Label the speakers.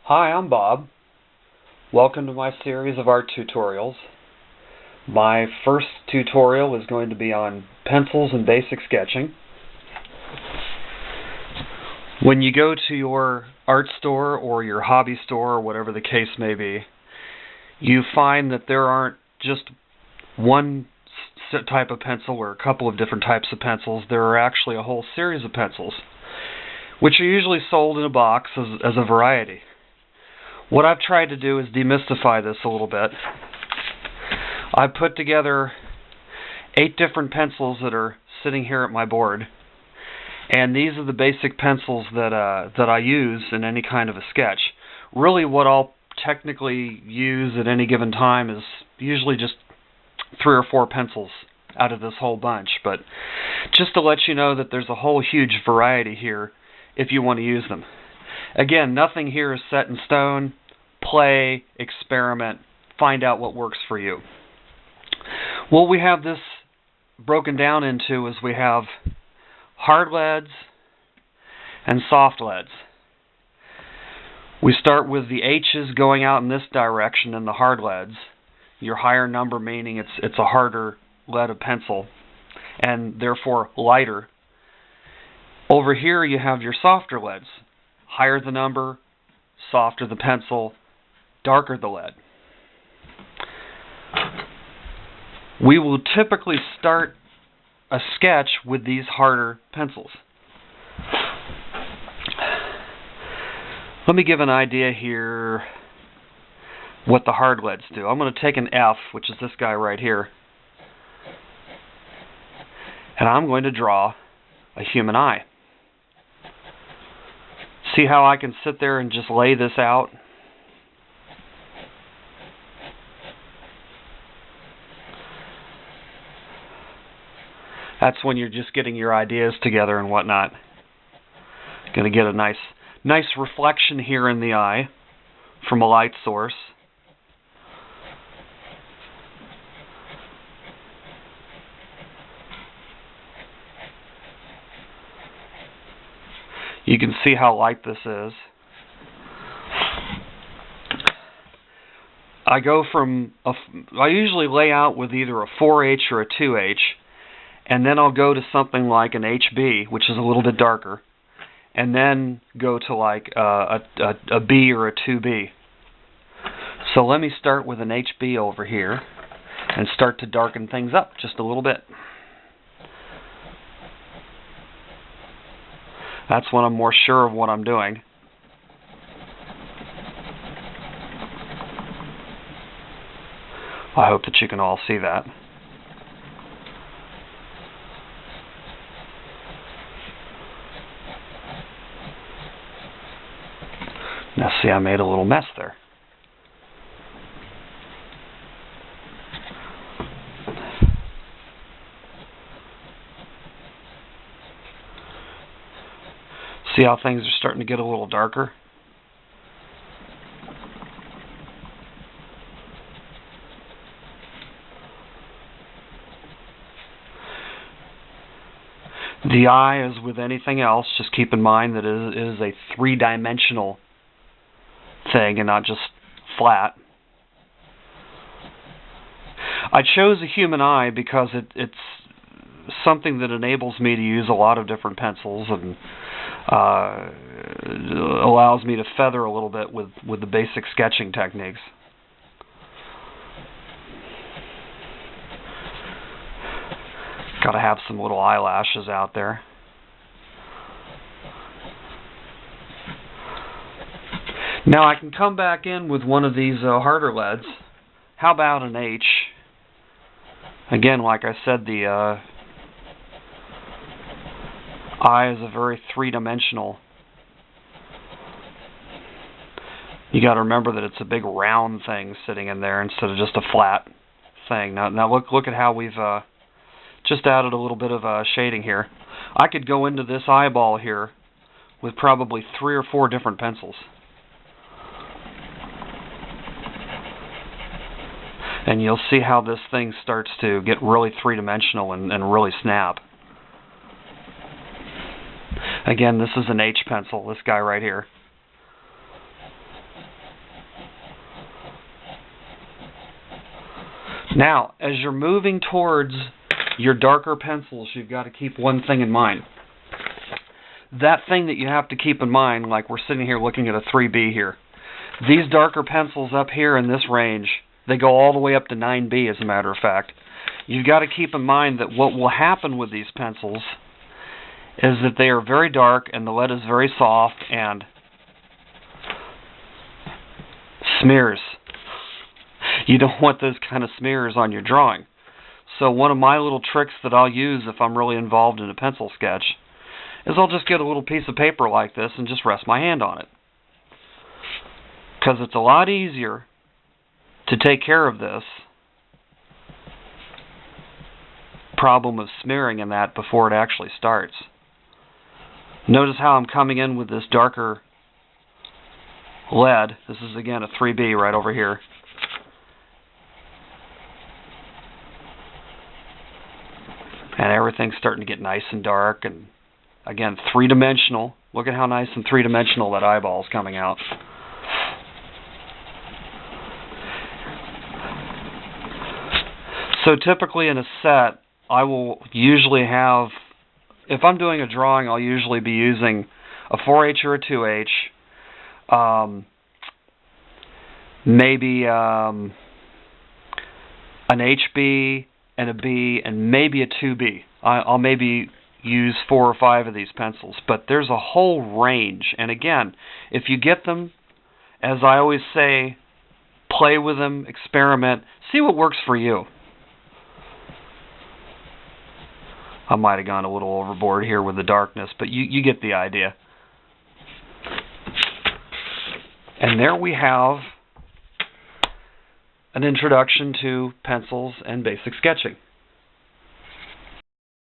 Speaker 1: Hi, I'm Bob. Welcome to my series of art tutorials. My first tutorial is going to be on pencils and basic sketching. When you go to your art store or your hobby store or whatever the case may be, you find that there aren't just one type of pencil or a couple of different types of pencils. There are actually a whole series of pencils, which are usually sold in a box as a variety. What I've tried to do is demystify this a little bit. I've put together 8 different pencils that are sitting here at my board, and these are the basic pencils that I use in any kind of a sketch. Really, what I'll technically use at any given time is usually just 3 or 4 pencils out of this whole bunch, but just to let you know that there's a whole huge variety here if you want to use them. Again, nothing here is set in stone. Play, experiment, find out what works for you. What we have this broken down into is we have hard leads and soft leads. We start with the H's going out in this direction in the hard leads. Your higher number meaning it's a harder lead of pencil and therefore lighter. Over here you have your softer leads. Higher the number, softer the pencil, darker the lead. We will typically start a sketch with these harder pencils. Let me give an idea here what the hard leads do. I'm going to take an F, which is this guy right here, and I'm going to draw a human eye. See how I can sit there and just lay this out? That's when you're just getting your ideas together and whatnot. Going to get a nice reflection here in the eye from a light source. You can see how light this is. I usually lay out with either a 4H or a 2H, and then I'll go to something like an HB, which is a little bit darker, and then go to like a B or a 2B. So let me start with an HB over here and start to darken things up just a little bit. That's when I'm more sure of what I'm doing. I hope that you can all see that. Now see, I made a little mess there. See how things are starting to get a little darker? The eye, as with anything else, just keep in mind that it is a 3-dimensional thing and not just flat. I chose a human eye because it's something that enables me to use a lot of different pencils and allows me to feather a little bit with the basic sketching techniques. Got to have some little eyelashes out there. Now I can come back in with one of these harder leads. How about an H? Again, like I said, the eye is a very 3-dimensional. You got to remember that it's a big round thing sitting in there instead of just a flat thing. Now look at how we've just added a little bit of shading here. I could go into this eyeball here with probably 3 or 4 different pencils. And you'll see how this thing starts to get really 3-dimensional and really snap. Again, this is an H pencil, this guy right here. Now, as you're moving towards your darker pencils, you've got to keep one thing in mind. That thing that you have to keep in mind, like we're sitting here looking at a 3B here. These darker pencils up here in this range, they go all the way up to 9B, as a matter of fact. You've got to keep in mind that what will happen with these pencils is that they are very dark and the lead is very soft and smears. You don't want those kind of smears on your drawing. So one of my little tricks that I'll use if I'm really involved in a pencil sketch is I'll just get a little piece of paper like this and just rest my hand on it. Because it's a lot easier to take care of this problem of smearing in that before it actually starts. Notice how I'm coming in with this darker lead. This is again a 3B right over here. And everything's starting to get nice and dark and again three-dimensional. Look at how nice and three-dimensional that eyeball is coming out. So typically in a set, I will usually have, if I'm doing a drawing, I'll usually be using a 4H or a 2H, maybe an HB and a B and maybe a 2B. I'll maybe use 4 or 5 of these pencils, but there's a whole range. And again, if you get them, as I always say, play with them, experiment, see what works for you. I might have gone a little overboard here with the darkness, but you get the idea. And there we have an introduction to pencils and basic sketching.